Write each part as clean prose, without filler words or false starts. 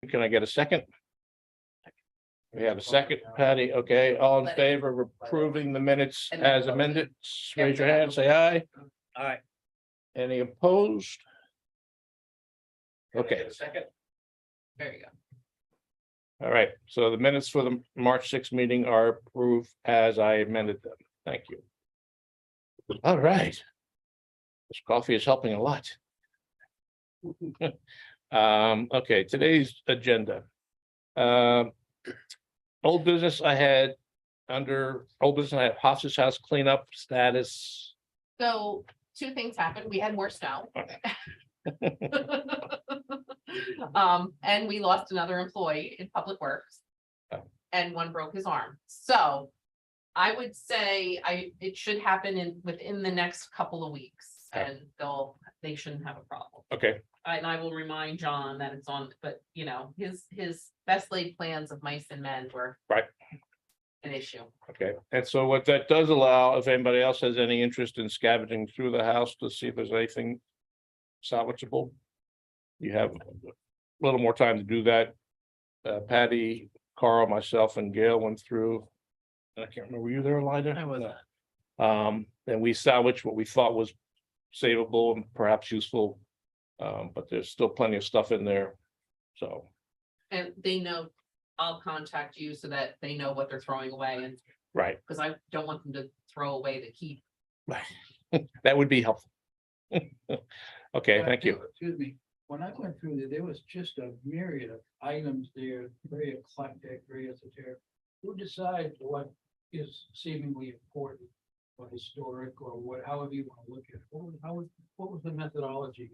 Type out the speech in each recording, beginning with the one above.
Can I get a second? We have a second, Patty. Okay, all in favor of approving the minutes as amended, raise your hand, say aye. Aye. Any opposed? Okay, Second. There you go. all right. So the minutes for the March 6th meeting are approved as I amended them. Thank you. All right. This coffee is helping a lot. Okay, today's agenda. Old business I had under old business, I have Hoss's house cleanup status. So two things happened. We had more snow. And we lost another employee in Public Works. Oh. And one broke his arm. So I would say it should happen within the next couple of weeks, Okay. and they shouldn't have a problem. Okay, And I will remind John that it's on, but you know, his best laid plans of mice and men were right. an issue. Okay, and so what that does allow, if anybody else has any interest in scavenging through the house to see if there's anything salvageable, you have a little more time to do that. Patty, Carl, myself, and Gail went through. I can't remember, were you there, Elijah? I was. No. And we salvaged what we thought was savable and perhaps useful. But there's still plenty of stuff in there. So, And they know, I'll contact you so that they know what they're throwing away, and right, because I don't want them to throw away the heap. that would be helpful. Okay, thank you. Excuse me, when I went through there was just a myriad of items there, very eclectic, very esoteric. Who decides what is seemingly important or historic or what, however you want to look at it? What was the methodology?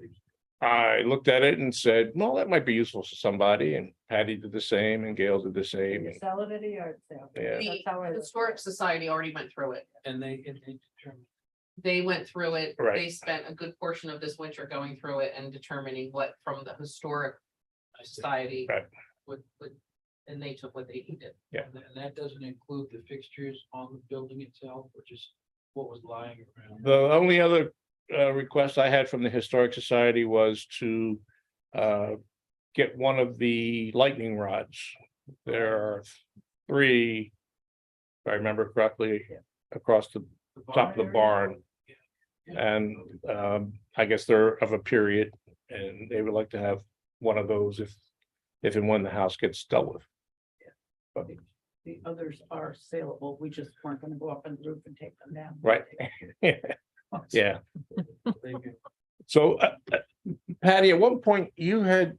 I looked at it and said, well, that might be useful to somebody, and Patty did the same, and Gail did the same. and- Sell it at a yard sale. Yeah. The That's how I look at Historic it. Society already went through it. And they determined. They went through it. Right. They spent a good portion of this winter going through it and determining what from the Historic Society Right. would, and they took what they needed. Yeah. And that doesn't include the fixtures on the building itself, or just what was lying around. The only other request I had from the Historic Society was to get one of the lightning rods. There are 3, if I remember correctly, across the top of the barn. And I guess they're of a period, and they would like to have one of those if and when the house gets dealt with. But, The others are saleable. We just weren't gonna go up on the roof and take them down. right. Yeah. So Patty, at one point you had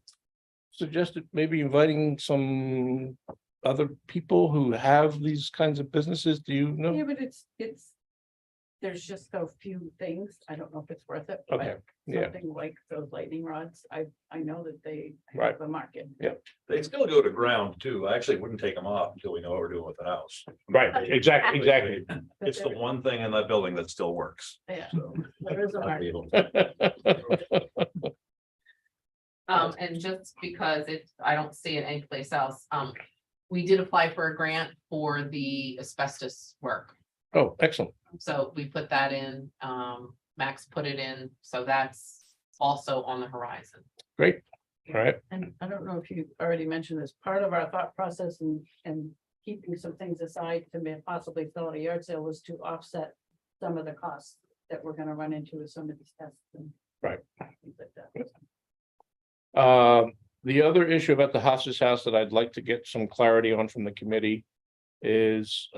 suggested maybe inviting some other people who have these kinds of businesses. Do you know? Yeah, but there's just so few things. I don't know if it's worth it. but Okay, yeah, Something like those lightning rods, I know that they Right. have a market. They still go to ground too. I actually wouldn't take them off until we know what we're doing with the house. right, exactly. But It's the there- one thing in that building that still works. Yeah, So. there is a market. And just because I don't see it anyplace else, we did apply for a grant for the asbestos work. Oh, excellent. So we put that in, Max put it in, so that's also on the horizon. Great. All right. And I don't know if you already mentioned this, part of our thought process and keeping some things aside to possibly sell at a yard sale was to offset some of the costs that we're gonna run into with some of these tests and. Right. Things like that. The other issue about the Hoss's house that I'd like to get some clarity on from the committee is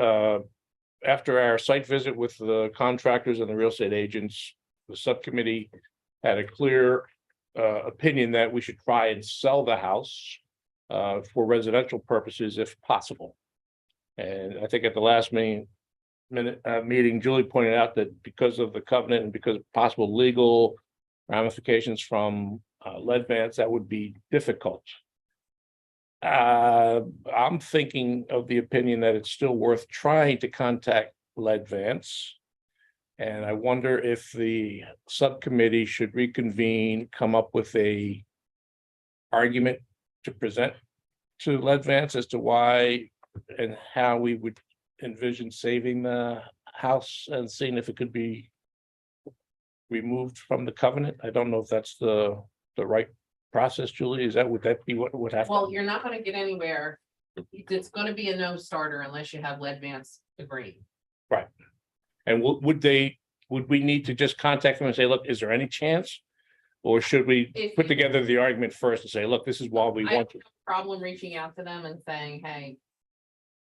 after our site visit with the contractors and the real estate agents, the subcommittee had a clear opinion that we should try and sell the house for residential purposes if possible. And I think at the last meeting, Julie pointed out that because of the covenant and because of possible legal ramifications from lead vans, that would be difficult. I'm thinking of the opinion that it's still worth trying to contact lead vans. And I wonder if the subcommittee should reconvene, come up with a argument to present to lead vans as to why and how we would envision saving the house and seeing if it could be removed from the covenant. I don't know if that's the right process, Julie? Would that be what would happen? Well, you're not gonna get anywhere. It's gonna be a no starter unless you have lead Vance agree. And would we need to just contact them and say, look, is there any chance? Or should we If put you- together the argument first and say, look, this is why we I have want to? no problem reaching out to them and saying, hey.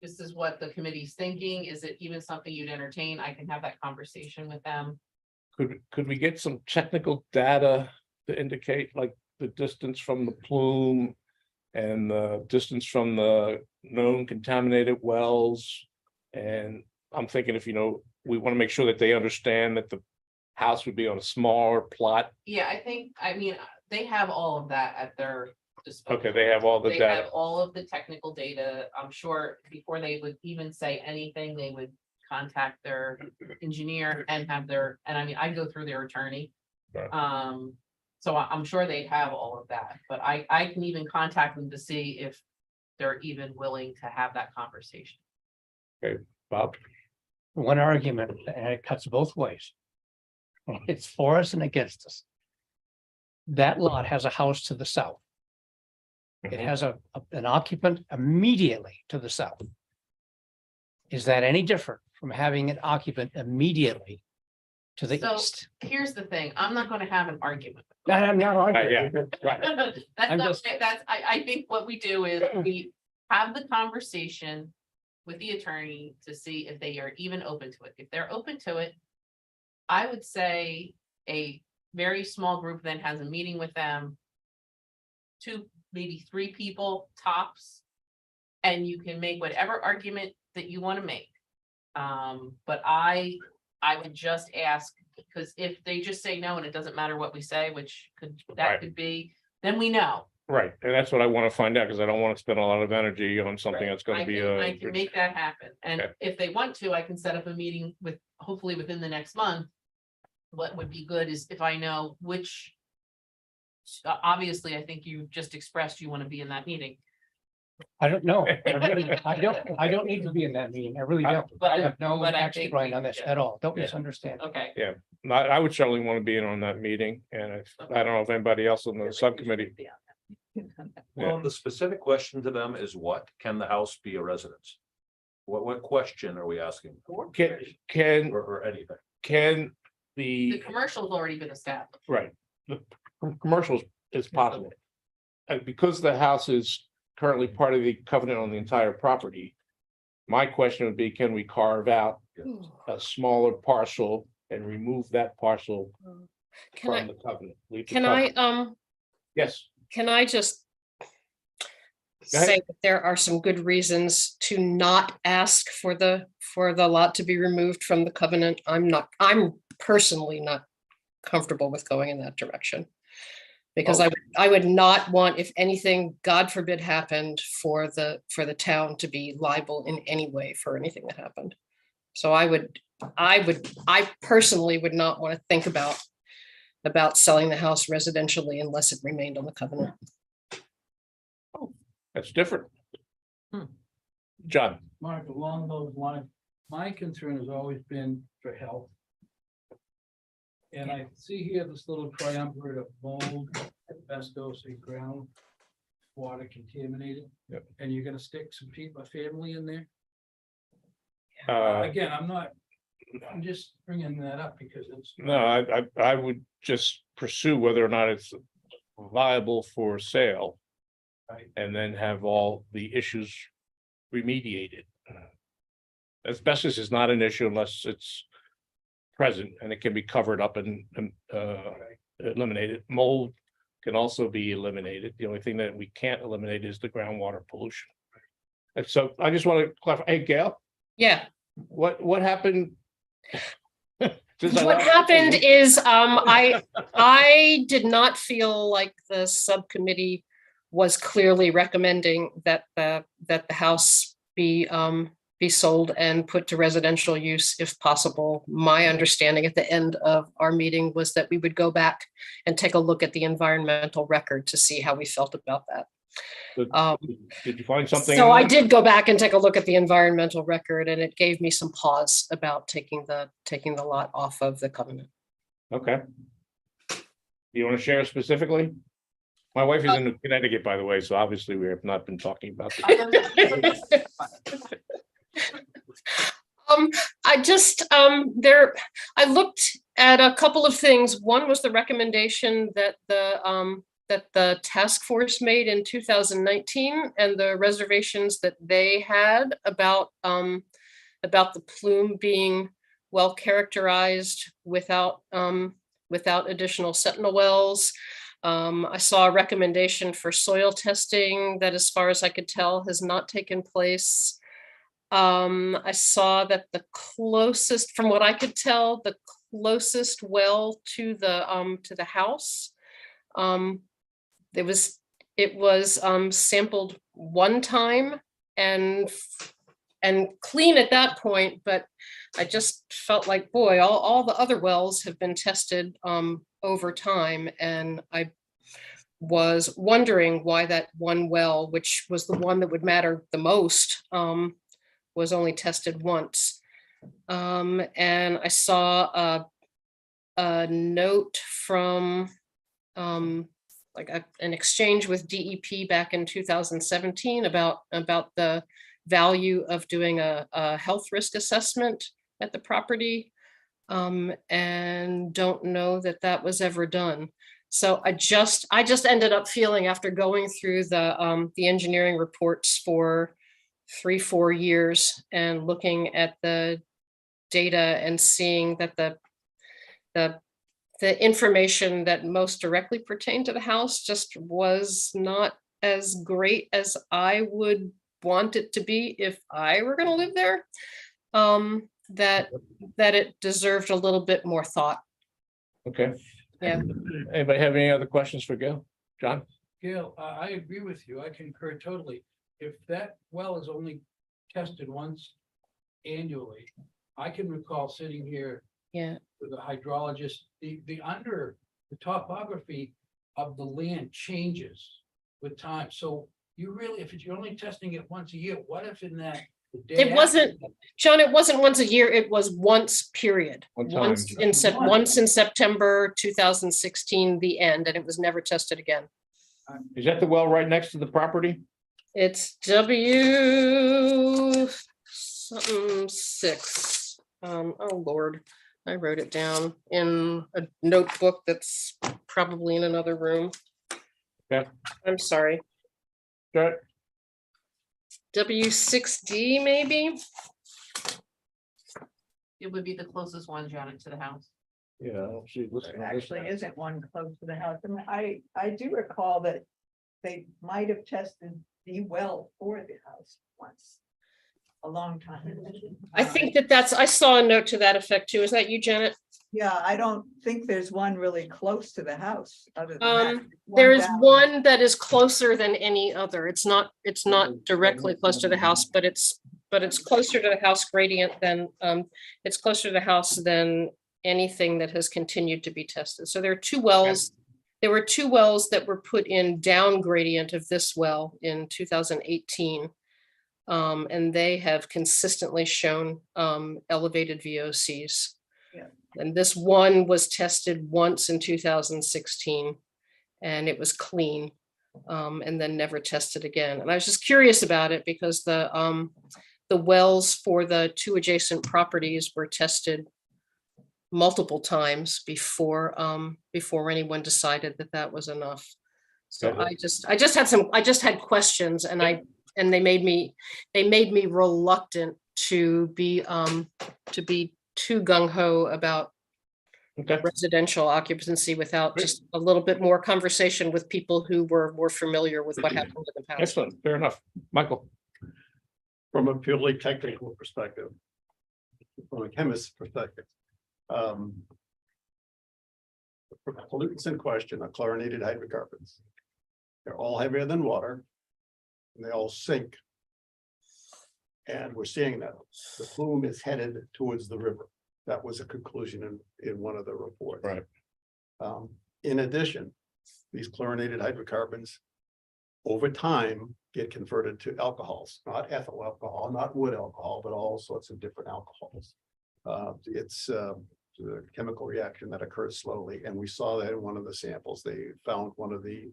This is what the committee's thinking. Is it even something you'd entertain? I can have that conversation with them. Could we get some technical data to indicate like the distance from the plume? And the distance from the known contaminated wells? And I'm thinking if, we want to make sure that they understand that the house would be on a smaller plot. Yeah, I mean, they have all of that at their disposal. Okay, they have all the They have data. all of the technical data. I'm sure before they would even say anything, they would contact their engineer and I mean, I go through their attorney. Right. So I'm sure they have all of that, but I can even contact them to see if they're even willing to have that conversation. Bob, one argument, and it cuts both ways. It's for us and against us. That lot has a house to the south. It Mhm. has an occupant immediately to the south. Is that any different from having an occupant immediately to the So- east? Here's the thing, I'm not gonna have an argument. I'm not arguing. yeah, right. That's I'm not, just- I think what we do is we have the conversation with the attorney to see if they are even open to it. If they're open to it, I would say a very small group then has a meeting with them. 2, maybe 3 people tops. And you can make whatever argument that you want to make. But I would just ask, because if they just say no and it doesn't matter what we say, which Right. that could be, then we know. Right, and that's what I want to find out, because I don't want to spend a lot of energy on something that's I gonna be can make that happen. And Okay. if they want to, I can set up a meeting with, hopefully within the next month. What would be good is if I know which. Obviously, I think you just expressed you want to be in that meeting, I don't know. I don't need to be in that meeting. I really don't. but I have no but I action think right we on this should. at all. Don't Yeah. misunderstand. okay. I would certainly want to be in on that meeting, and I don't know if anybody else on the subcommittee. Well, the specific question to them is what? Can the house be a residence? What question are we asking? Can Or anything? The the, commercial's already been established. right, the commercials is possible. And because the house is currently part of the covenant on the entire property. My question would be, can we carve out a smaller parcel and remove that parcel Can from I, the covenant? Leave the can I, covenant- Yes, can I just Go ahead. say that there are some good reasons to not ask for the lot to be removed from the covenant? I'm personally not comfortable with going in that direction. Because Oh. I would not want, if anything, God forbid, happened for the town to be liable in any way for anything that happened. So I personally would not want to think about selling the house residentially unless it remained on the covenant. that's different. Hmm. John, Mark, along those lines, my concern has always been for health. And I see here this little triumvirate of mold, asbestos, and ground water contaminated. Yep. And you're gonna stick some people, a family in there? uh, Again, I'm just bringing that up because it's. no, I would just pursue whether or not it's viable for sale. Right. And then have all the issues remediated. Asbestos is not an issue unless it's present and it can be covered up and eliminated. Mold can also be eliminated. The only thing that we can't eliminate is the groundwater pollution. And so I just want to clarify, hey, Gail, Yeah. what happened? Since I What last- happened is, I did not feel like the subcommittee was clearly recommending that the house be sold and put to residential use if possible. My understanding at the end of our meeting was that we would go back and take a look at the environmental record to see how we felt about that. Did you find something? So in I there? did go back and take a look at the environmental record, and it gave me some pause about taking the lot off of the covenant. Okay. You want to share specifically? My wife is in Connecticut, by the way, so obviously we have not been talking about this. I just, I looked at a couple of things. One was the recommendation that the task force made in 2019 and the reservations that they had about the plume being well characterized without additional sentinel wells. I saw a recommendation for soil testing that, as far as I could tell, has not taken place. I saw that the closest, from what I could tell, the closest well to the house, it was sampled one time and clean at that point, but I just felt like, boy, all the other wells have been tested over time, and I was wondering why that one well, which was the one that would matter the most, was only tested once. And I saw a note from like an exchange with DEP back in 2017 about the value of doing a health risk assessment at the property, and don't know that that was ever done. So I just ended up feeling, after going through the engineering reports for 3-4 years and looking at the data and seeing that the information that most directly pertained to the house just was not as great as I would want it to be if I were going to live there, that it deserved a little bit more thought. Okay. Yeah. Anybody have any other questions for Gail? John? Gail, I agree with you. I concur totally. If that well is only tested once annually, I can recall sitting here Yeah. with a hydrologist, the topography of the land changes with time. So you really, if you're only testing it once a year, what if in that? the day It after wasn't, that- John, it wasn't once a year, it was once, period. One time. Once in September 2016, the end, and it was never tested again. Is that the well right next to the property? It's W something 6. Oh Lord, I wrote it down in a notebook that's probably in another room. Yeah. I'm sorry. Right. W6D maybe? It would be the closest one, Janet, to the house. Yeah, I don't see. There actually isn't one close to the house. I mean, I do recall that they might have tested the well for the house once, a long time. I think I saw a note to that effect too. Is that you, Janet? Yeah, I don't think there's one really close to the house other than that. There is down. one that is closer than any other. It's not directly close to the house, but it's closer to the house gradient than, it's closer to the house than anything that has continued to be tested. So there are 2 wells. There were 2 wells that were put in down gradient of this well in 2018. And they have consistently shown elevated VOCs. Yeah. And this one was tested once in 2016, and it was clean, and then never tested again. And I was just curious about it because the wells for the 2 adjacent properties were tested multiple times before anyone decided that that was enough. So Okay. I just had questions, and they made me reluctant to be too gung-ho about Okay, residential occupancy without Great. just a little bit more conversation with people who were more familiar with what happened in the past. excellent, fair enough. Michael? From a purely technical perspective, from a chemist's perspective. The pollutants in question are chlorinated hydrocarbons. They're all heavier than water, and they all sink. And we're seeing that the plume is headed towards the river. That was a conclusion in one of the reports. Right. In addition, these chlorinated hydrocarbons over time get converted to alcohols, not ethyl alcohol, not wood alcohol, but all sorts of different alcohols. It's a chemical reaction that occurs slowly, and we saw that in one of the samples. They found one of the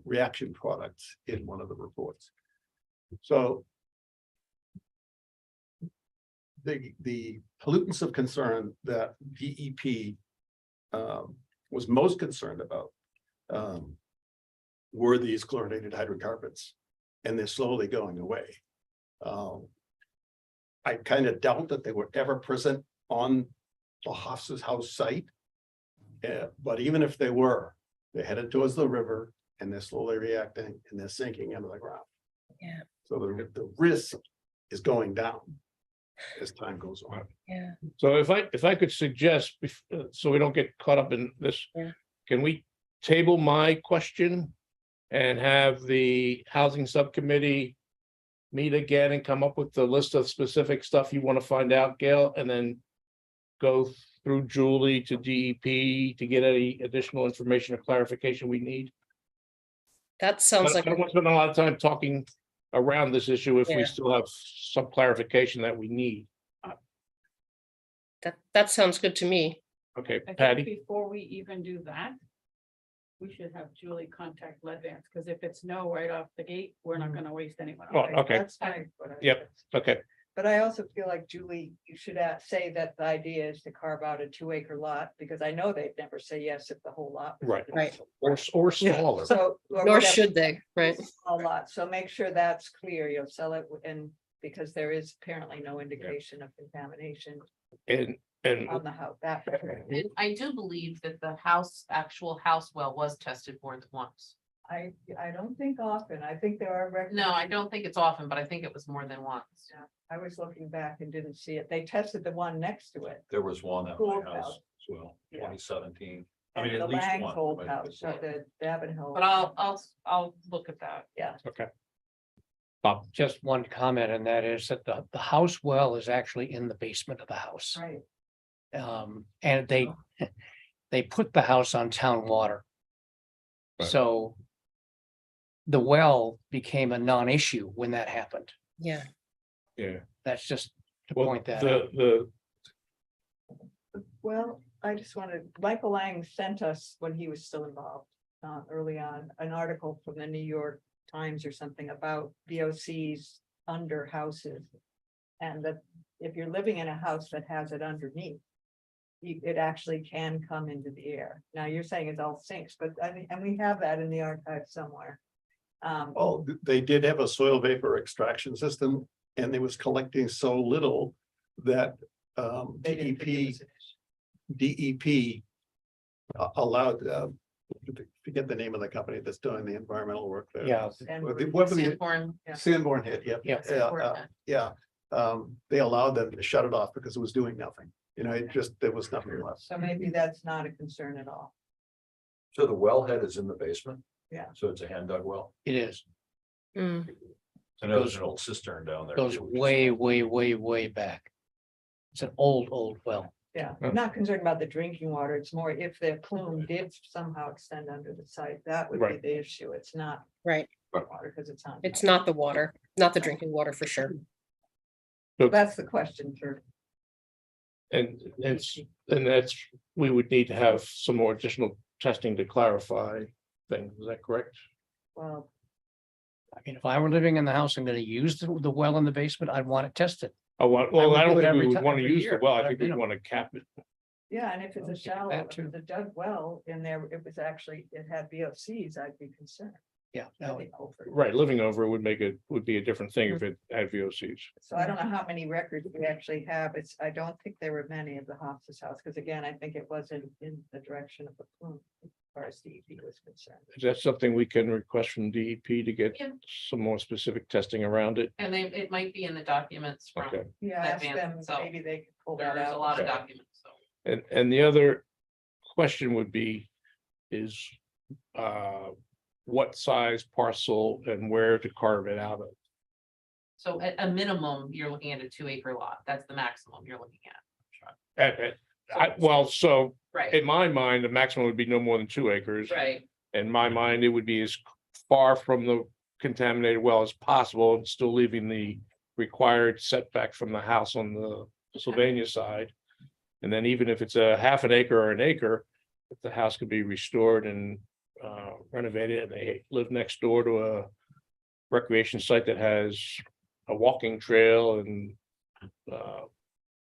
reaction products in one of the reports. So the pollutants of concern that DEP was most concerned about were these chlorinated hydrocarbons, and they're slowly going away. I kind of doubt that they were ever present on the Hoff's house site. But even if they were, they're headed towards the river and they're slowly reacting and they're sinking into the ground. Yeah. So the risk is going down as time goes on. Yeah. So if I could suggest, so we don't get caught up in this. Yeah. Can we table my question and have the housing subcommittee meet again and come up with the list of specific stuff you want to find out, Gail, and then go through Julie to DEP to get any additional information or clarification we need? That sounds I like, don't want to spend a lot of time talking around this issue if we Yeah. still have some clarification that we need. that sounds good to me. Okay, I think Patty? before we even do that, we should have Julie contact Lead Vance, because if it's no right off the gate, we're not gonna waste anyone. Oh, okay, That's fine. Yep. okay, But I also feel like Julie, you should say that the idea is to carve out a 2-acre lot, because I know they'd never say yes if the whole lot. was Right. Right. or smaller. So. or Nor whatever, should they, right? A lot, so make sure that's clear, you'll sell it and because there is apparently no indication of contamination And on the house. That, And I do believe that the actual house well was tested more than once. I don't think often, I think there are records. No, I don't think it's often, but I think it was more than once. I was looking back and didn't see it, they tested the one next to it. There was one at Cool my house house. as well, Yeah. 2017. I And mean, the at least Lang's one. old but- house, or the Davenhill. But I'll look at that. okay. Bob, Just one comment, and that is that the house well is actually in the basement of the house. Right, And they put the house on town water. Right. So the well became a non-issue when that happened. Yeah. yeah. That's just to Well, point that out. the well, I just wanted, Michael Lang sent us, when he was still involved, early on, an article from the New York Times or something about VOCs under houses. And that if you're living in a house that has it underneath, it actually can come into the air. Now, you're saying it's all sinks, but I mean, and we have that in the archive somewhere. Oh, they did have a soil vapor extraction system and they was collecting so little that they didn't think it was an issue. DEP allowed, forget the name of the company that's doing the environmental work there. Yeah. And What were the Sanborn, Sanborn hit, yeah. Yeah. Yeah, they allowed them to shut it off because it was doing nothing. You know, there was nothing left. So maybe that's not a concern at all. So the wellhead is in the basement? Yeah. So it's a hand dug well? It is, Mm. I know there's an old cistern down there. goes too, which is- way back. It's an old well. Yeah, Yeah. I'm not concerned about the drinking water. It's more if the plume did somehow extend under the site, that would be Right. the issue. It's not Right. water because it's on. It's not the water, not the drinking water for sure. That's the question for. and that's, we would need to have some more additional testing to clarify things, is that correct? Well, I mean, if I were living in the house, I'm gonna use the well in the basement, I'd want it tested. Oh, well, would I don't do it think we every would time- want to every use the year, well, I but, think you we know. want to cap it. yeah, and if it's Well, a you can shallow, that if too. it's a dug well in there, it was actually, it had VOCs, I'd be concerned. Yeah, I no, think over. Right, living over would be a different thing if it had VOCs. So I don't know how many records we actually have. I don't think there were many of the Hoff's house, because again, I think it wasn't in the direction of the plume. As far as DEP was concerned. Is that something we can request from DEP to get Yeah. some more specific testing around it? And it might be in the documents from, Okay, Yeah, That ask van them, itself. maybe they could pull that there's out. a lot of Okay. documents, so. and the other question would be, is what size parcel and where to carve it out of? So at a minimum, you're looking at a 2-acre lot. That's the maximum you're looking at. Well, so Right, in my mind, the maximum would be no more than 2 acres. right. In my mind, it would be as far from the contaminated well as possible and still leaving the required setback from the house on the Sylvania side. And then even if it's a half an acre or an acre, if the house could be restored and renovated, and they live next door to a recreation site that has a walking trail and,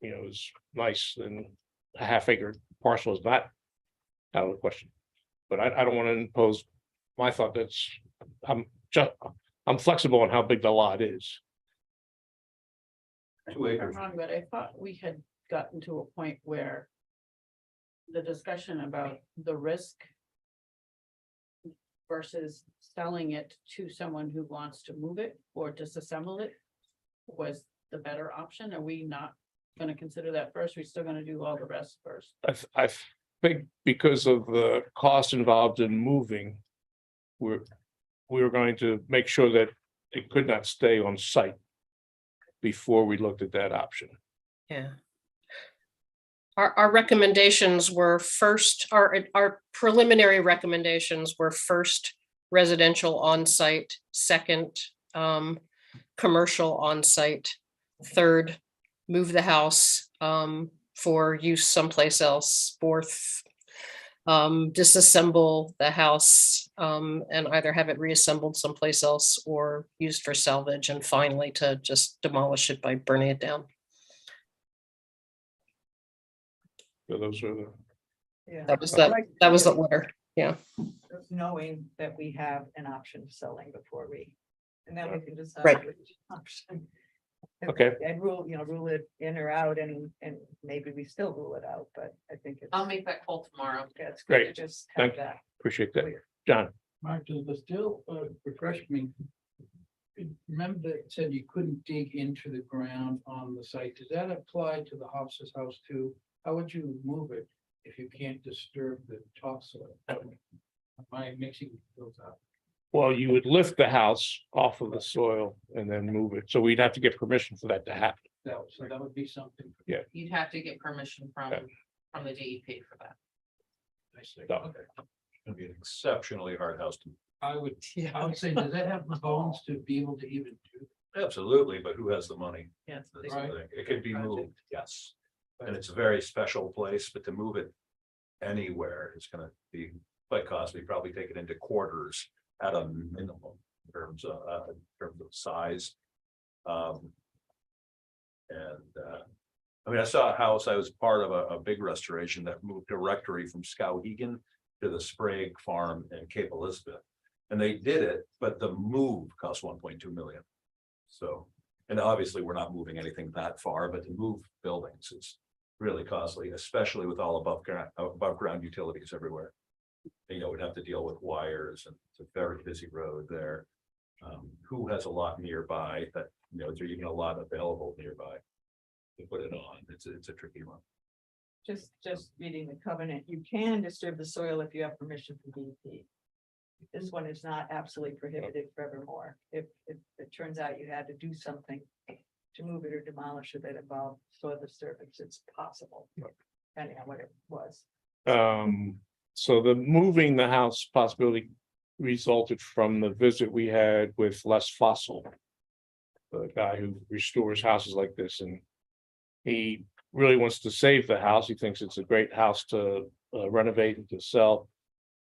is nice, and a half acre parcel is not out of the question. But I don't want to impose my thought. I'm flexible on how big the lot is. 2 I'm acres. wrong, but I thought we had gotten to a point where the discussion about the risk versus selling it to someone who wants to move it or disassemble it was the better option. Are we not gonna consider that first? We're still gonna do all the rest first. I think because of the cost involved in moving, we were going to make sure that it could not stay on site before we looked at that option. Yeah. Our recommendations were first, our preliminary recommendations were first residential on-site, second, commercial on-site, third, move the house, for use someplace else, fourth, disassemble the house, and either have it reassembled someplace else or used for salvage, and finally to just demolish it by burning it down. So those are the, Yeah. That was I'd like to that was the see order. Yeah. it, knowing that we have an option of selling before we, and then we can decide. Right. which option. Okay. And rule it in or out, and maybe we still rule it out, but I think it's. I'll make that call tomorrow. It's good to Great. just have Thank you. that appreciate that. clear. John, Mark, does the still refresh me? Remember that it said you couldn't dig into the ground on the site. Does that apply to the Hofstas house too? How would you move it if you can't disturb the topsoil? Am I mixing those up? well, you would lift the house off of the soil and then move it. So we'd have to get permission for that to happen. So that would be something. You'd have to get permission from Yeah. the DEP for that. I see. So- Okay. It'd be an exceptionally hard house to, I would say, does that have the bones to be able to even do? absolutely, but who has the money? Yes. That's the Right. thing. It could be moved, yes. And it's a very special place, but to move it anywhere is gonna be quite costly, probably take it into quarters at a minimum in terms of size. I mean, I saw a house, I was part of a big restoration that moved a rectory from Skowhegan to the Sprague Farm in Cape Elizabeth. And they did it, but the move cost 1.2 million. So, and obviously, we're not moving anything that far, but to move buildings is really costly, especially with all above ground utilities everywhere. We'd have to deal with wires, and it's a very busy road there. Who has a lot nearby that, is there even a lot available nearby to put it on? It's a tricky one. Just reading the covenant, you can disturb the soil if you have permission from DEP. This one is not absolutely prohibited forevermore. If it turns out you had to do something to move it or demolish it that involved soil disturbance, it's possible, depending on what it was. So the moving the house possibility resulted from the visit we had with Les Fossil, the guy who restores houses like this, and he really wants to save the house. He thinks it's a great house to renovate and to sell.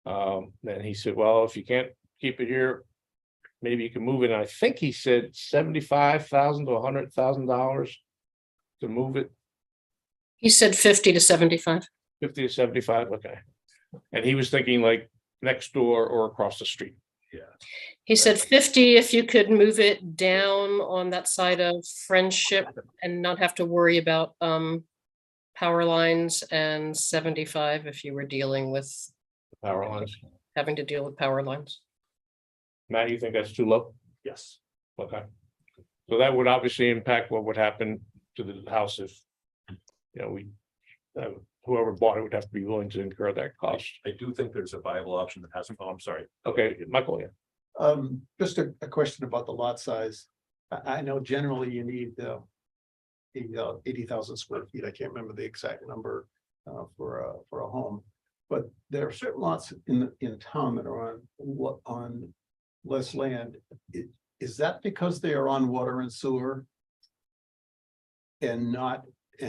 And he said, well, if you can't keep it here, maybe you can move it. And I think he said $75,000 to $100,000 to move it. He said 50 to 75. 50 to 75, okay. And he was thinking like next door or across the street. He said 50 if you could move it down on that side of Friendship and not have to worry about power lines, and 75 if you were dealing with Power lines. having to deal with power lines. Matt, you think that's too low? Yes. Okay. So that would obviously impact what would happen to the house if, whoever bought it would have to be willing to incur that cost. I do think there's a viable option that hasn't, I'm sorry. Okay, Michael, yeah. Just a question about the lot size. I know generally you need 80,000 square feet. I can't remember the exact number for a home. But there are certain lots in town that are on less land. Is that because they are on water and sewer? And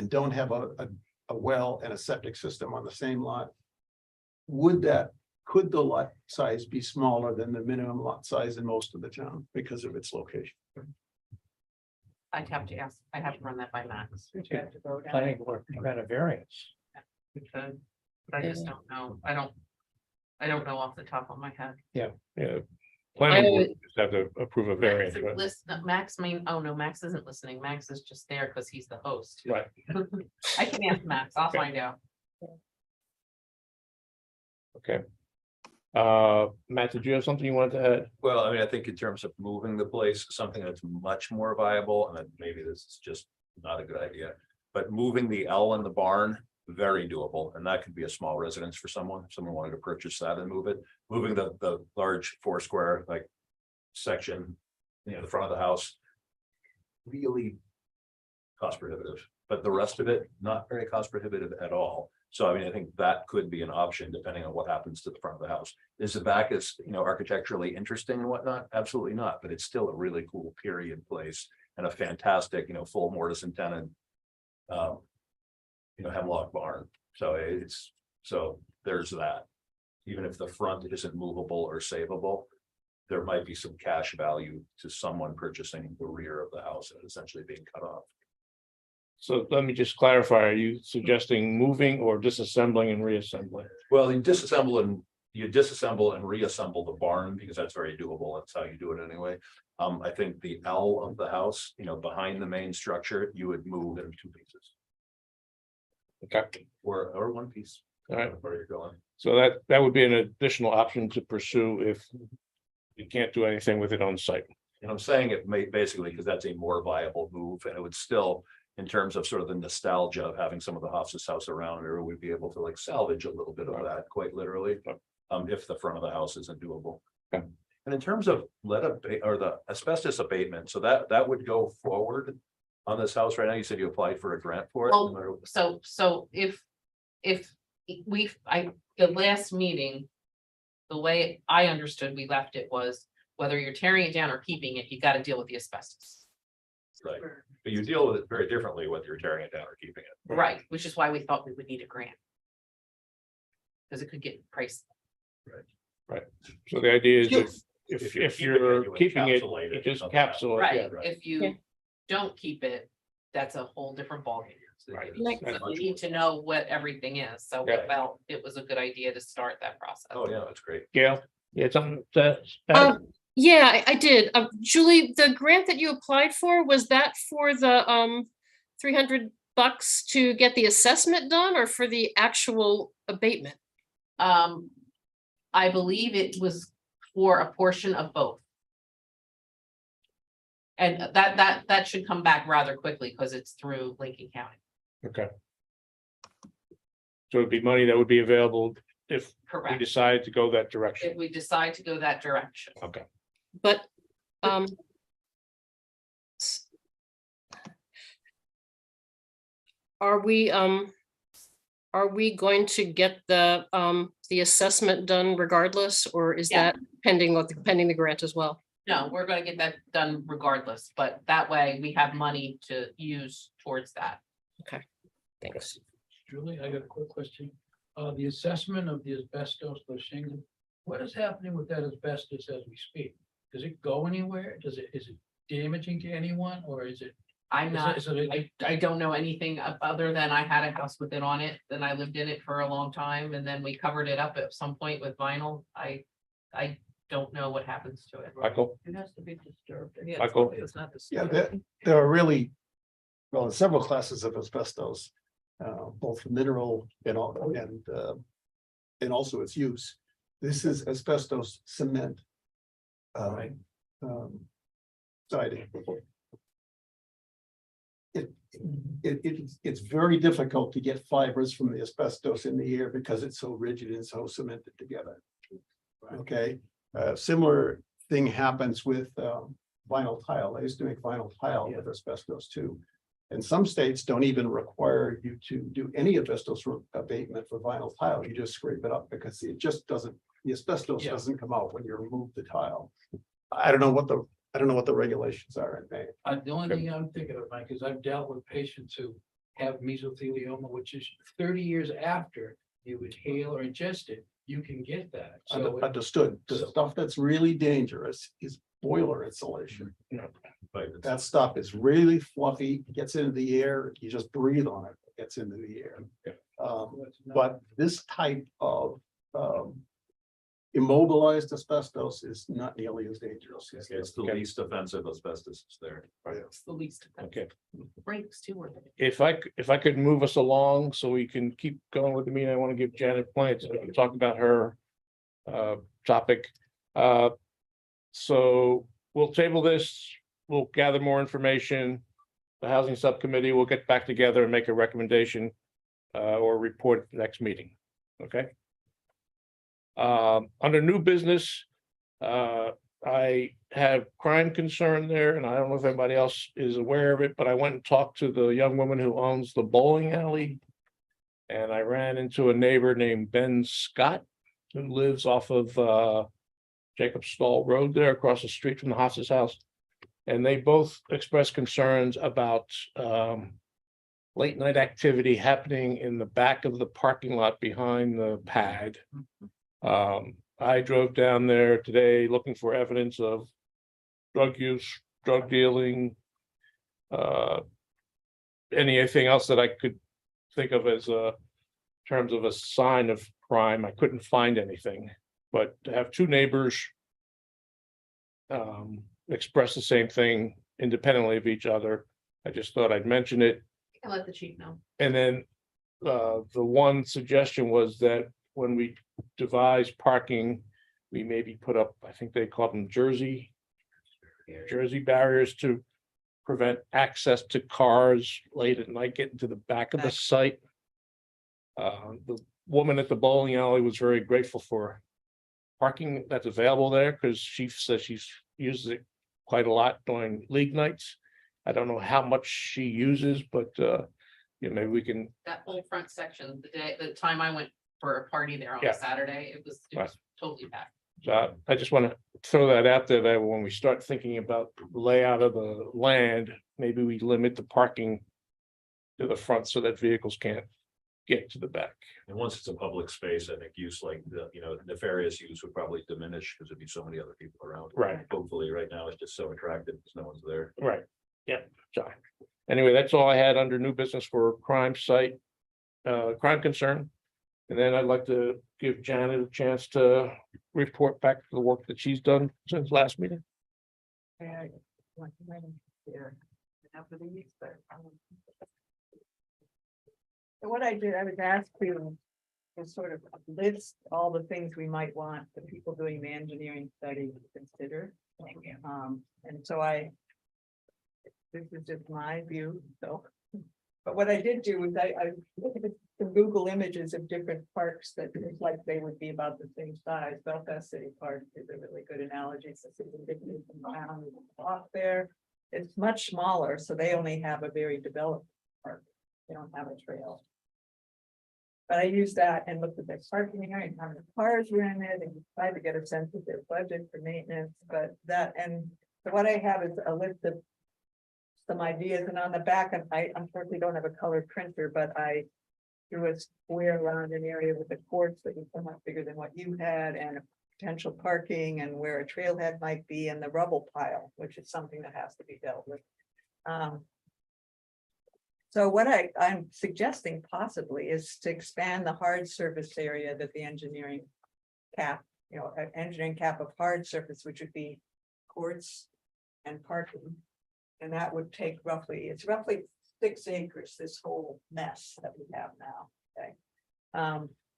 don't have a well and a septic system on the same lot? Would that could the lot size be smaller than the minimum lot size in most of the town because of its location? I'd have to ask, I'd have to run that by Max. Which you have to go down. Planning board grant a variance. We could, but I just don't know. I don't know off the top of my head. Yeah. Planning I- board just have to approve a Max variance, isn't right? Max oh no, Max isn't listening. Max is just there because he's the host. Right. I can ask Max. I'll find out. Okay. Matt, did you have something you wanted to add? Well, I mean, I think in terms of moving the place, something that's much more viable, and then maybe this is just not a good idea. But moving the L in the barn, very doable, and that could be a small residence for someone, if someone wanted to purchase that and move it. Moving the large 4 square like section, the front of the house. Really cost prohibitive, but the rest of it, not very cost prohibitive at all. So I mean, I think that could be an option depending on what happens to the front of the house. Is the back architecturally interesting and whatnot? Absolutely not, but it's still a really cool period place and a fantastic, full mortise and tenon. Hemlock barn. So there's that. Even if the front isn't movable or savable, there might be some cash value to someone purchasing the rear of the house and essentially being cut off. So let me just clarify, are you suggesting moving or disassembling and reassembling? Well, you disassemble and reassemble the barn because that's very doable. That's how you do it anyway. I think the L of the house, behind the main structure, you would move in 2 pieces. Okay, Or one piece. all right. Where you're going. So that would be an additional option to pursue if you can't do anything with it on site. And I'm saying it may basically because that's a more viable move and it would still, in terms of sort of the nostalgia of having some of the Hofs's house around here, we'd be able to like salvage a little bit of that quite literally. If the front of the house isn't doable. Okay. And in terms of the asbestos abatement, so that would go forward on this house right now. You said you applied for a grant for it. Well, so if the last meeting, the way I understood we left it was whether you're tearing it down or keeping it, you got to deal with the asbestos. Right, but you deal with it very differently whether you're tearing it down or keeping it. Right, which is why we thought we would need a grant. Because it could get pricey. So the idea is Sure. if you're keeping it, encapsulate you or just something else. capsule it. Right, right. if you don't keep it, that's a whole different ballgame. Right. So you need to know what everything is, so we Yeah. felt it was a good idea to start that process. Oh, yeah, that's great. Gail, you had something to Yeah, I did. Julie, the grant that you applied for, was that for the $300 to get the assessment done or for the actual abatement? I believe it was for a portion of both. And that should come back rather quickly because it's through Lincoln County. Okay. So it'd be money that would be available if we Correct. decide to go that direction. If we decide to go that direction. Okay. But are we going to get the assessment done regardless, or is Yeah. that pending the grant as well? No, we're gonna get that done regardless, but that way we have money to use towards that. Thanks. Julie, I got a quick question. The assessment of the asbestos, the shingles, what is happening with that asbestos as we speak? Does it go anywhere? Is it damaging to anyone or is it? I'm not, is it- I don't know anything other than I had a house with it on it, then I lived in it for a long time, and then we covered it up at some point with vinyl. I don't know what happens to it. Michael, It has to be disturbed. Michael? It's not Yeah, disturbed. there are really, well, several classes of asbestos, both mineral and also its use. This is asbestos cement. Siding. It's very difficult to get fibers from the asbestos in the air because it's so rigid and so cemented together. Okay, similar thing happens with vinyl tile. They used to make vinyl tile with asbestos too. And some states don't even require you to do any asbestos abatement for vinyl tile. You just scrape it up because it just doesn't, the asbestos Yeah. doesn't come out when you remove the tile. I don't know what the regulations are in Maine. The only thing I'm thinking of, Mike, is I've dealt with patients who have mesothelioma, which is 30 years after you inhale or ingest it, you can get that. So Understood. The stuff that's really dangerous is boiler insulation. But That stuff is really fluffy, gets into the air, you just breathe on it, it gets into the air. But this type of immobilized asbestos is not nearly as dangerous. it's the least offensive asbestos is there. It's the least. Okay. Breaks too. Or If I could move us along so we can keep going with the meeting, I want to give Janet plenty to talk about her topic. So we'll table this, we'll gather more information. The housing subcommittee will get back together and make a recommendation or report at the next meeting. Okay. Under new business, I have crime concern there, and I don't know if anybody else is aware of it, but I went and talked to the young woman who owns the bowling alley. And I ran into a neighbor named Ben Scott, who lives off of Jacob Stall Road there across the street from the Haas's house. And they both expressed concerns about late night activity happening in the back of the parking lot behind the pad. I drove down there today looking for evidence of drug use, drug dealing. Anything else that I could think of as terms of a sign of crime. I couldn't find anything, but to have two neighbors express the same thing independently of each other, I just thought I'd mention it. You can let the chief know. And then the one suggestion was that when we devise parking, we maybe put up, I think they call them Jersey barriers to prevent access to cars late at night getting to the back of the site. The woman at the bowling alley was very grateful for parking that's available there because she says she's uses it quite a lot during league nights. I don't know how much she uses, but maybe we can. That whole front section, the time I went for a party there on Yeah. a Saturday, it was Right. totally packed. So I just want to throw that out there that when we start thinking about the layout of the land, maybe we limit the parking to the front so that vehicles can't get to the back. And once it's a public space, I think use like the, nefarious use would probably diminish because there'd be so many other people around. Right. Hopefully, right now it's just so attractive because no one's there. Right. Yeah. So anyway, that's all I had under new business for crime site, crime concern. And then I'd like to give Janet a chance to report back to the work that she's done since last meeting. So what I did, I was asked to sort of list all the things we might want the people doing the engineering study to consider. And so this is just my view, so. But what I did do was I looked at some Google images of different parks that look like they would be about the same size. Belfast City Park is a really good analogy. So it's a big town off there. It's much smaller, so they only have a very developed park. They don't have a trail. But I used that and looked at their parking area and how many cars were in it and tried to get a sense of their budget for maintenance, but that, and so what I have is a list of some ideas, and on the back, I unfortunately don't have a colored printer, but I drew a square around an area with the courts that was somewhat bigger than what you had, and potential parking and where a trailhead might be, and the rubble pile, which is something that has to be dealt with. So what I'm suggesting possibly is to expand the hard surface area that the engineering cap, engineering cap of hard surface, which would be courts and parking. And that would take it's roughly 6 acres, this whole mess that we have now, okay?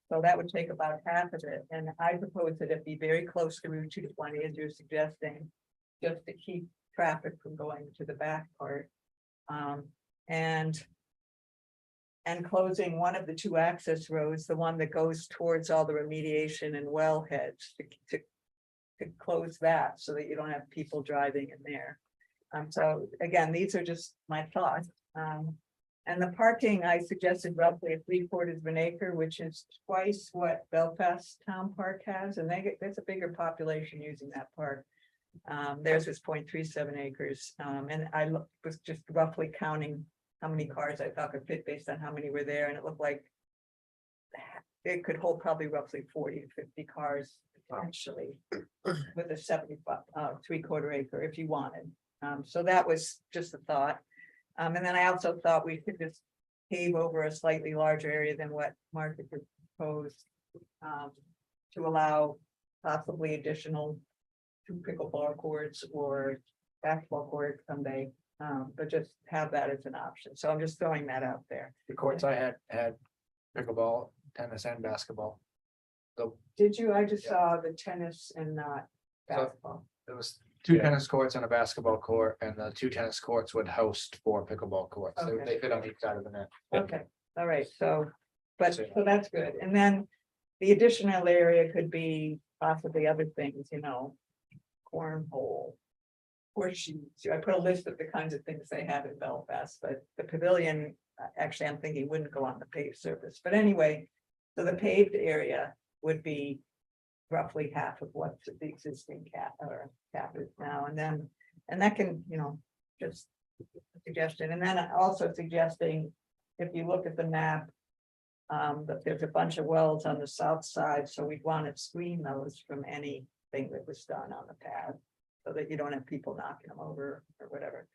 So that would take about half of it, and I propose that it be very close to Route 220, as you're suggesting, just to keep traffic from going to the back part. And closing one of the 2 access roads, the one that goes towards all the remediation and wellheads, to close that so that you don't have people driving in there. So again, these are just my thoughts. And the parking, I suggested roughly 3/4 of an acre, which is twice what Belfast Town Park has, and there's a bigger population using that park. Theirs was 0.37 acres, and I was just roughly counting how many cars I thought could fit based on how many were there, and it looked like it could hold probably roughly 40 to 50 cars potentially. With a 3/4 acre if you wanted. So that was just a thought. And then I also thought we could just pave over a slightly larger area than what Martha proposed. To allow possibly additional 2 pickleball courts or basketball court someday. But just have that as an option. So I'm just throwing that out there. The courts I had pickleball, tennis and basketball. Did you? I just saw the tennis and not basketball. There was 2 tennis courts and a basketball court, and the 2 tennis courts would host 4 pickleball courts. Okay. They fit on each side of the net. Okay, all right, so, but, So- so that's good. And then the additional area could be possibly other things, cornhole. Horseshoes. I put a list of the kinds of things they have in Belfast, but the pavilion, actually, I'm thinking wouldn't go on the paved surface. But anyway, so the paved area would be roughly half of what the existing cap is now. And that can, just a suggestion. And then also suggesting, if you look at the map, that there's a bunch of wells on the south side, so we'd want to screen those from anything that was done on the pad. So that you don't have people knocking them over or whatever.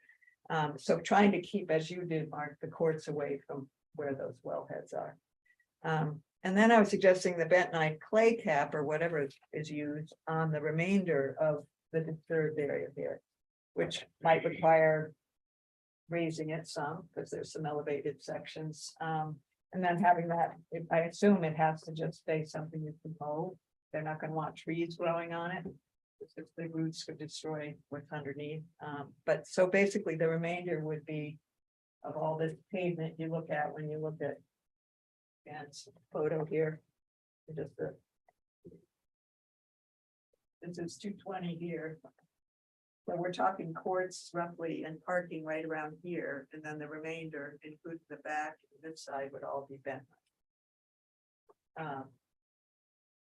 So trying to keep, as you did, Mark, the courts away from where those wellheads are. And then I was suggesting the bentonite clay cap or whatever is used on the remainder of the disturbed area here. Which might require raising it some, because there's some elevated sections. And then having that, I assume it has to just stay something you can mow. They're not gonna want trees growing on it. If the roots could destroy what's underneath. But so basically the remainder would be of all this pavement you look at when you look at. And photo here. Just this is 220 here. So we're talking courts roughly and parking right around here, and then the remainder, including the back, this side would all be bent.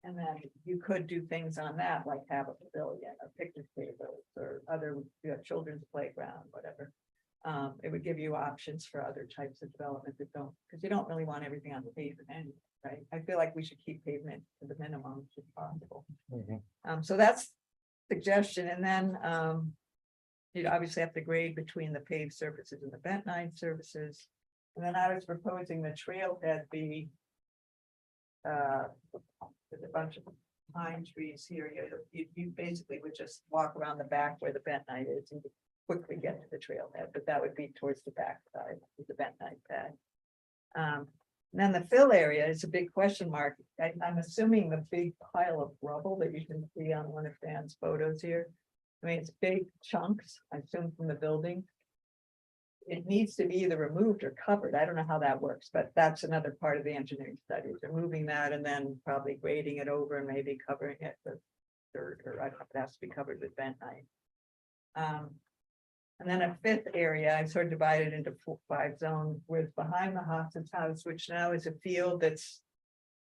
And then you could do things on that, like have a pavilion, or picnic tables, or other, children's playground, whatever. It would give you options for other types of development that don't, because you don't really want everything on the pavement anyway, right? I feel like we should keep pavement to the minimum if possible. So that's suggestion, and then, you'd obviously have to grade between the paved surfaces and the bentonite surfaces. And then I was proposing the trailhead be with a bunch of pine trees here. You basically would just walk around the back where the bentonite is and quickly get to the trailhead, but that would be towards the back side of the bentonite pad. And then the fill area is a big question mark. I'm assuming the big pile of rubble that you can see on one of Dan's photos here. I mean, it's big chunks, I assume from the building. It needs to be either removed or covered. I don't know how that works, but that's another part of the engineering studies, removing that and then probably grading it over and maybe covering it with dirt, or I don't know if it has to be covered with bentonite. And then a fifth area, I've sort of divided into 5 zones, with behind the Hoffman's house, which now is a field that's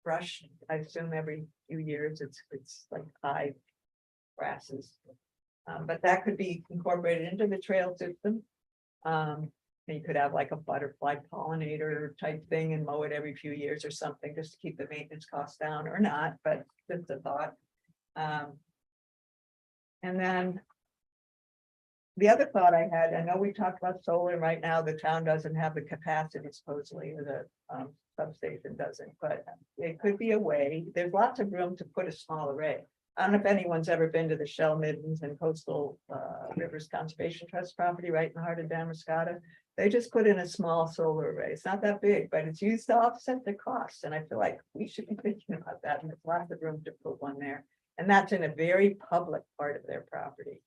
brushed, I assume every few years, it's like high grasses. But that could be incorporated into the trail system. You could have like a butterfly pollinator type thing and mow it every few years or something, just to keep the maintenance costs down, or not, but just a thought. And then the other thought I had, I know we talked about solar. Right now, the town doesn't have the capacity supposedly, or the substation doesn't, but it could be a way. There's lots of room to put a small array. I don't know if anyone's ever been to the Shell Middens and Coastal Rivers Conservation Trust property right in the heart of Damascata. They just put in a small solar array. It's not that big, but it's used to offset the costs. And I feel like we should be thinking about that. And there's lots of room to put one there. And that's in a very public part of their property.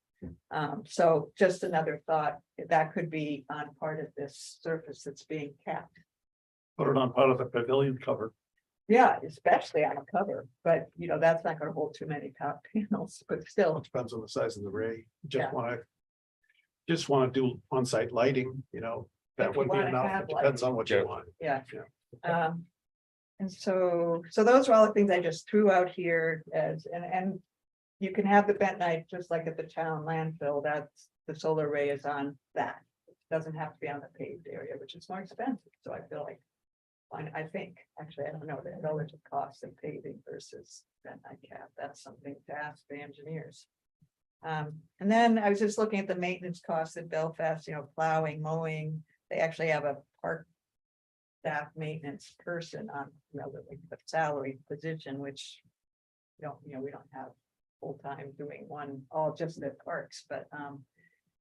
So just another thought, that could be on part of this surface that's being capped. Put it on part of the pavilion cover. Yeah, especially on a cover, but that's not gonna hold too many panels, but still. It depends on the size of the array. Yeah. Just wanna do on-site lighting, If that you would be wanna enough. have It depends lighting. on what you want. Yeah. Yeah. And so those are all the things I just threw out here as, and you can have the bentonite just like at the town landfill, that's, the solar array is on that. It doesn't have to be on the paved area, which is more expensive, so I feel like I think, actually, I don't know, the relative cost of paving versus bentonite cap, that's something to ask the engineers. And then I was just looking at the maintenance costs at Belfast, plowing, mowing, they actually have a park staff maintenance person on, the salary position, which we don't have full-time doing one, all just at parks, but,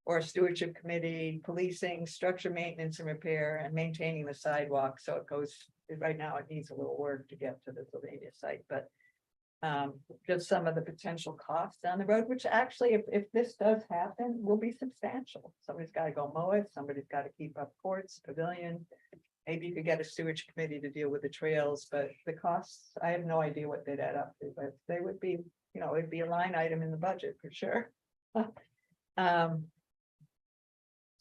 or stewardship committee, policing, structure maintenance and repair, and maintaining the sidewalk, so it goes, right now it needs a little work to get to the Sylvania site, but just some of the potential costs down the road, which actually, if this does happen, will be substantial. Somebody's got to go mow it, somebody's got to keep up courts, pavilion. Maybe you could get a sewage committee to deal with the trails, but the costs, I have no idea what they'd add up to, but they would be, it'd be a line item in the budget for sure.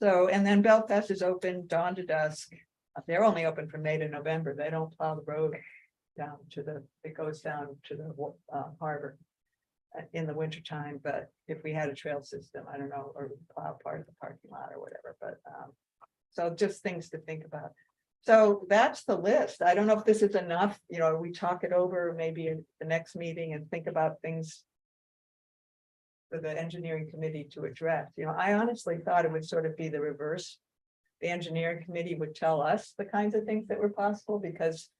So, and then Belfast is open dawn to dusk. They're only open from May to November. They don't plow the road down to it goes down to the harbor in the winter time. But if we had a trail system, I don't know, or plow part of the parking lot or whatever, but so just things to think about. So that's the list. I don't know if this is enough, we talk it over maybe in the next meeting and think about things for the engineering committee to address. I honestly thought it would sort of be the reverse. The engineering committee would tell us the kinds of things that were possible, because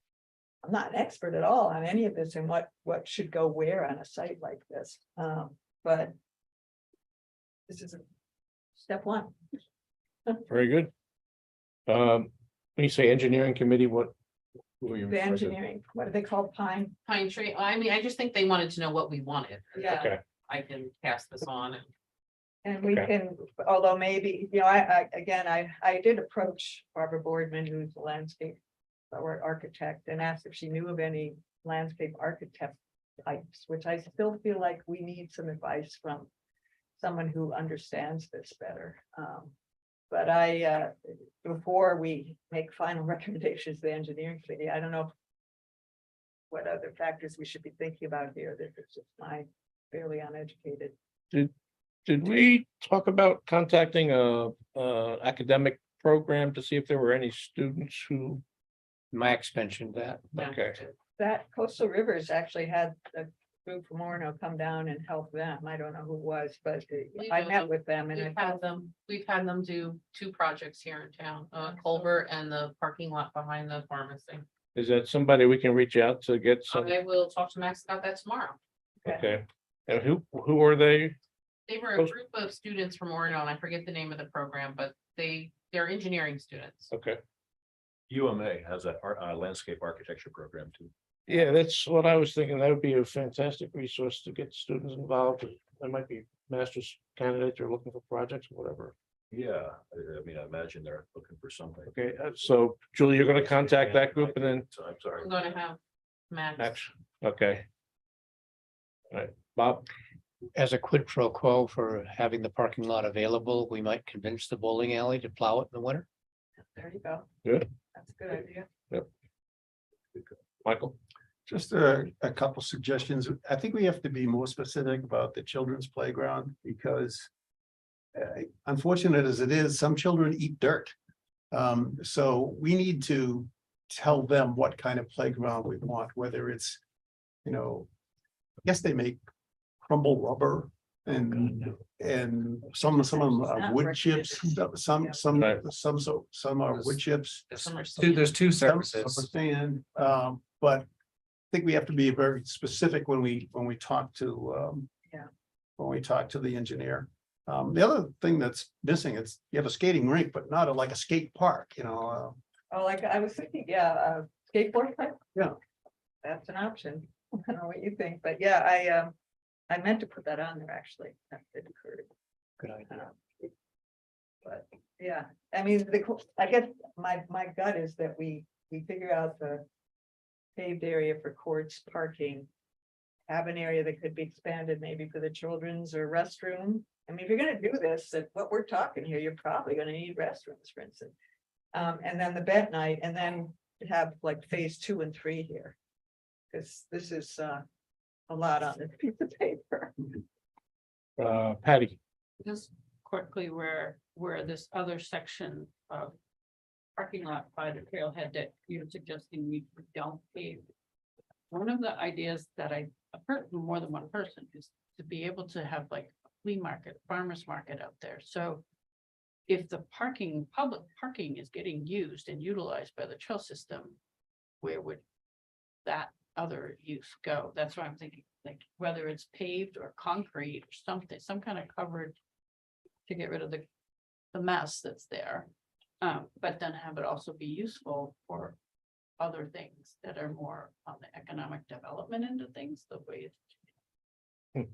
I'm not an expert at all on any of this and what should go where on a site like this. But this is step one. Very good. When you say engineering committee, what? who are you The referring to? engineering, what are they called? Pine? Pine tree, I mean, I just think they wanted to know what we wanted. Yeah. Okay, I can pass this on and. And we Okay. can, although maybe, I did approach Barbara Boardman, who's a landscape or architect, and asked if she knew of any landscape architect types, which I still feel like we need some advice from someone who understands this better. But before we make final recommendations to the engineering committee, I don't know what other factors we should be thinking about here. This is just my fairly uneducated. did we talk about contacting a academic program to see if there were any students who? Max mentioned that. Okay, That Coastal Rivers actually had a group from Orono come down and help them. I don't know who it was, but I met with them and We've had them do 2 projects here in town, Culver and the parking lot behind the pharmacy. is that somebody we can reach out to get some? I will talk to Max about that tomorrow. Okay, and who are they? They were a group of students from Orono, and I forget the name of the program, but they're engineering students. Okay, UMA has a landscape architecture program too. yeah, that's what I was thinking. That would be a fantastic resource to get students involved. There might be master's candidates or looking for projects or whatever. Yeah, I mean, I imagine they're looking for something. Okay, so Julie, you're gonna contact that group and then I'm sorry. I'm gonna have Max. Max, okay. All right, Bob, As a quid pro quo for having the parking lot available, we might convince the bowling alley to plow it in the winter. there you go. good, That's a good idea. Michael, Just a couple suggestions. I think we have to be more specific about the children's playground because unfortunate as it is, some children eat dirt. So we need to tell them what kind of playground we want, whether it's, I guess they make crumble rubber and some of them are wood chips, some Right. are wood chips. Some are There's 2 Some services. sand, but I think we have to be very specific when we talk to, when we talk to the engineer. The other thing that's missing is you have a skating rink, but not like a skate park, Oh, like I was thinking, skateboard park? Yeah. That's an option. I don't know what you think, but yeah, I meant to put that on there actually. That did occur to me. Good idea. But yeah, I mean, I guess my gut is that we figure out the paved area for courts, parking. Have an area that could be expanded maybe for the children's or restroom. I mean, if you're gonna do this, what we're talking here, you're probably gonna need restrooms, for instance. And then the bed night, and then have like phase 2 and 3 here. Cause this is a lot on this piece of paper. Patty, Just quickly where this other section of parking lot by the trailhead that you're suggesting we don't pave. One of the ideas that I've heard from more than one person is to be able to have like a flea market, farmer's market out there. So if the parking, public parking is getting used and utilized by the trail system, where would that other use go? That's what I'm thinking, like whether it's paved or concrete or something, some kind of covered to get rid of the mess that's there. But then have it also be useful for other things that are more on the economic development end of things, the way it's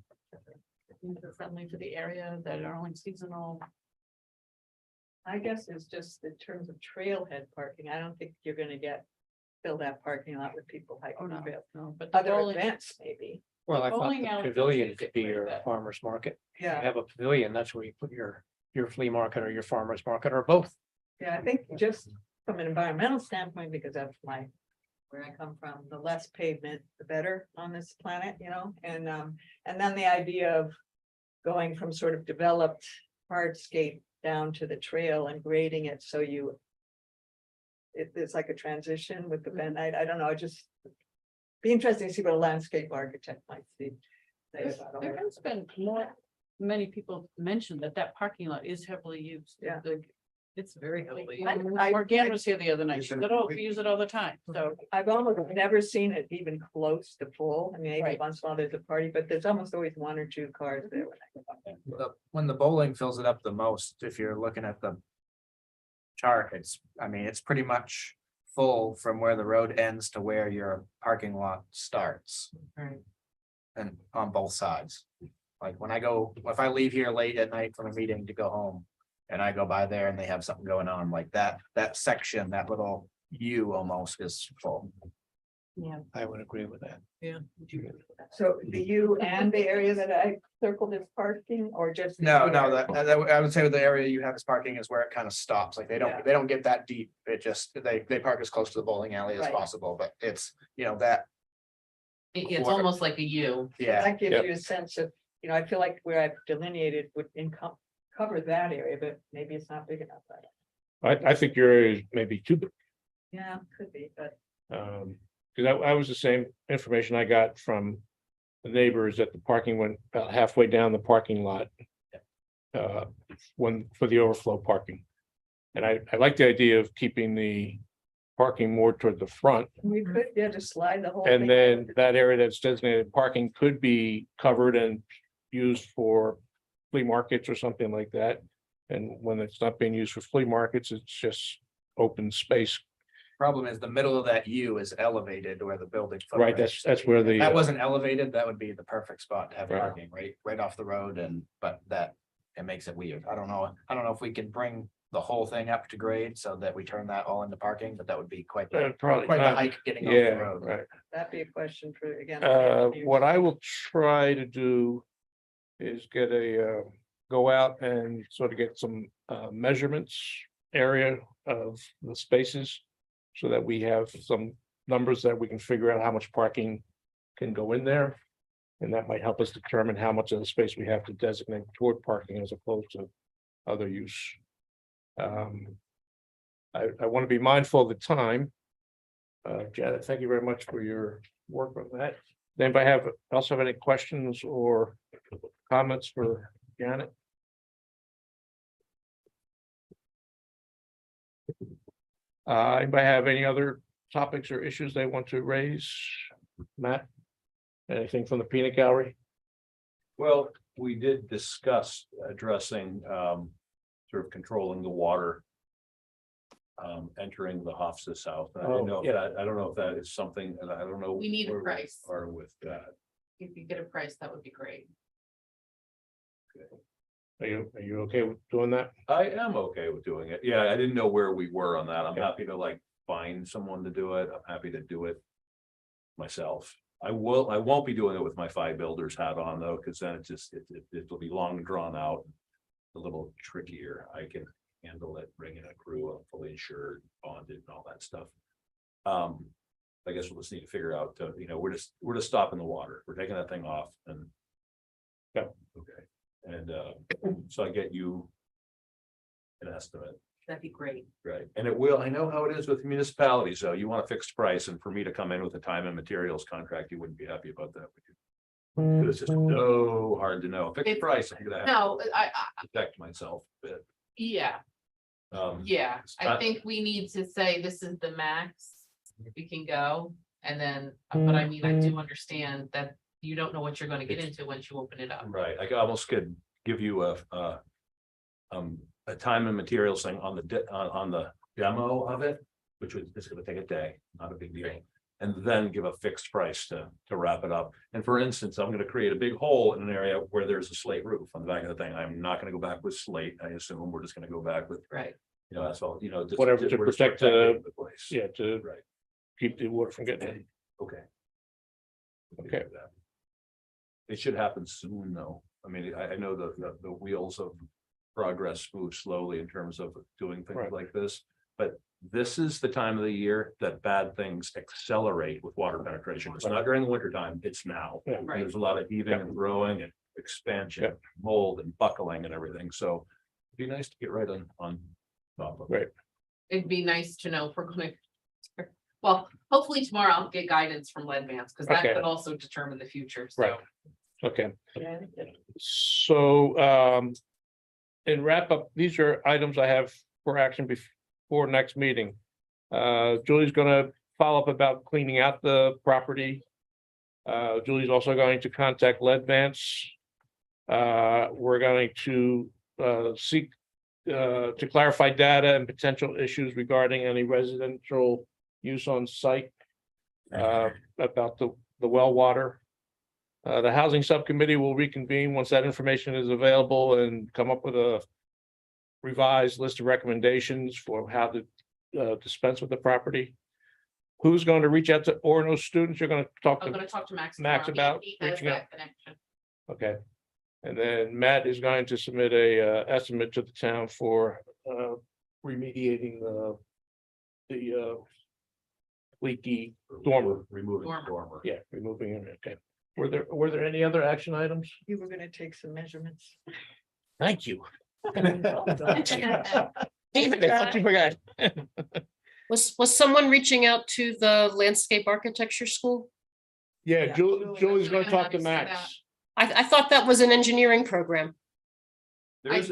friendly for the area, that are only seasonal. I guess it's just in terms of trailhead parking, I don't think you're gonna fill that parking lot with people Oh, hiking no, the trail. no, but the Other bowling, events, maybe, Well, I thought bowling the alley pavilion does could use be it quite a your bit. farmer's market. You yeah, have a pavilion, that's where you put your flea market or your farmer's market or both. yeah, I think just from an environmental standpoint, because that's where I come from, the less pavement, the better on this planet, you know, and then the idea of going from sort of developed hardscape down to the trail and grading it, so it's like a transition with the bend, I don't know, be interesting to see what a landscape architect might see. say about all There that. has been many people mentioned that parking lot is heavily used. Yeah. It's very heavily. I- Morgan was here the other night. Use She it- said, oh, we use it all the time. So I've almost never seen it even close to full. I mean, maybe Right. once in a while there's a party, but there's almost always one or two cars there. when I go by. When the bowling fills it up the most, if you're looking at the chart, it's pretty much full from where the road ends to where your parking lot starts. Right. And on both sides. Like if I leave here late at night from a meeting to go home. And I go by there and they have something going on like that section, that little U almost is full. I would agree with that. So the U and the area that I circled as parking or just? the No, U no, area? I would say the area you have as parking is where it kind of stops, like they Yeah. don't get that deep, it just, they park as close to the bowling alley as Right. possible, but it's, that, It's Or- almost like a U. yeah. That gives Yep. you a sense of, I feel like where I've delineated would cover that area, but maybe it's not big enough. I think your area is maybe too big. Yeah, could be, but Because I was the same information I got from the neighbors that the parking went about halfway down the parking lot. For the overflow parking. And I like the idea of keeping the parking more toward the front. we could, just slide the whole. And thing then over. that area that's designated parking could be covered and used for flea markets or something like that. And when it's not being used for flea markets, it's just open space. Problem is, the middle of that U is elevated where the building. Right, footprint that's where If the, that wasn't elevated, that would be the perfect spot to have Right. parking, right off the road but it makes it weird. I don't know if we can bring the whole thing up to grade so that we turn that all into parking, but that would be quite probably the not. hike getting off Yeah, the road. right. That'd be a question for, again. What I will try to do is get go out and sort of get some measurements area of the spaces. So that we have some numbers that we can figure out how much parking can go in there. And that might help us determine how much of the space we have to designate toward parking as opposed to other use. I want to be mindful of the time. Janet, thank you very much for your work on that. Does anybody also have any questions or comments for Janet? Anybody have any other topics or issues they want to raise? Matt? Anything from the peanut gallery? Well, we did discuss addressing sort of controlling the water. Entering the Hofstas house. I didn't know if that, I don't know if that is something, and I don't know. We need a where price. Are with that. If you get a price, that would be great. Are you okay with doing that? I am okay with doing it. Yeah, I didn't know where we were on that. I'm Yeah. happy to find someone to do it. I'm happy to do it. Myself. I won't be doing it with my 5 builders hat on though, because then it'll be long drawn out. A little trickier. I can handle it, bring in a crew, I'm fully insured, bonded and all that stuff. I guess we'll just need to figure out, we're just stopping the water. We're taking that thing off and. Yeah. Okay, and so I get you. An estimate That'd be great. Right, and it will, I know how it is with municipalities, though, you want a fixed price, and for me to come in with a time and materials contract, you wouldn't be happy about that, would you? It's just so hard to know, fixed It's- price, I'm gonna have No, to protect myself a bit. yeah, yeah, it's I not- think we need to say this is the max we can go. And then, but I mean, I do understand that you don't know what you're gonna get into once you open it up. Right, I almost could give you a time and materials thing on the demo of it, which is gonna take a day, not a big deal. And then give a fixed price to wrap it up. And for instance, I'm gonna create a big hole in an area where there's a slate roof on the back of the thing. I'm not gonna go back with slate. I assume we're just gonna go back with, Right. you know, that's all, you know. just- Whatever to we're just protect protecting the place. Yeah, to Right, keep the water from getting in. okay. Okay. It should happen soon, though. I mean, I know the wheels of progress move slowly in terms of doing things Right. like this. But this is the time of the year that bad things accelerate with water penetration. It's not during the winter time, it's now. Yeah. And There's a lot of heaving and throwing and expansion, Yeah. mold and buckling and everything, so it'd be nice to get right on top of it. Right. It'd be nice to know if we're gonna. Well, hopefully tomorrow I'll get guidance from Lead Vance, because that Okay. could also determine the future, so. Right. Okay, so in wrap up, these are items I have for action before next meeting. Julie's gonna follow up about cleaning out the property. Julie's also going to contact Lead Vance. We're going to seek to clarify data and potential issues regarding any residential use on site. About the well water. The housing subcommittee will reconvene once that information is available and come up with a revised list of recommendations for how to dispense with the property. Who's going to reach out to Orono students? You're going to talk I'm to, gonna talk to Max. Max tomorrow. about He has reaching out? that connection. okay. And then Matt is going to submit a estimate to the town for remediating the leaky dormer. Removing Dormer. dormer. Yeah, removing it. Okay. Were there any other action items? You were gonna take some measurements. Thank you. David, I thought you forgot. Was someone reaching out to the landscape architecture school? Yeah, Julie's gonna Yeah, talk to I see Max. I thought that was an engineering program. There's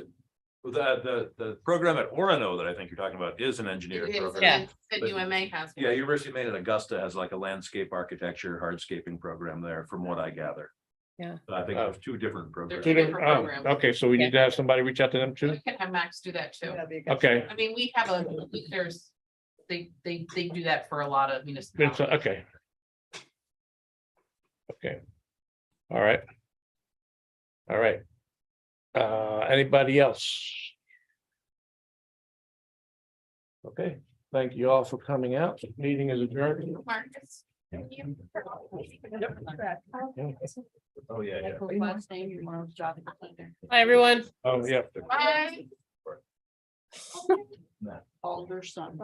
the program at Orono that I think you're talking about is an engineering It is, program. and then But- UMA has. one. Yeah, University of Maine at Augusta has like a landscape architecture, hardscaping program there, from what I gather. Yeah. So I think there's two different programs. Two different Oh, programs. okay, so we need to have somebody reach out to them too? We can have Max do that too. That'd be a good- Okay, I mean, we have there's, they do that for a lot of it's, municipalities. okay. Okay. All right. All right. Anybody else? Okay, thank you all for coming out. Meeting is adjourned. Marcus. Thank you. Oh, yeah, yeah. Last name, tomorrow's job. Hi, everyone. Oh, yeah. Bye. Alder's son.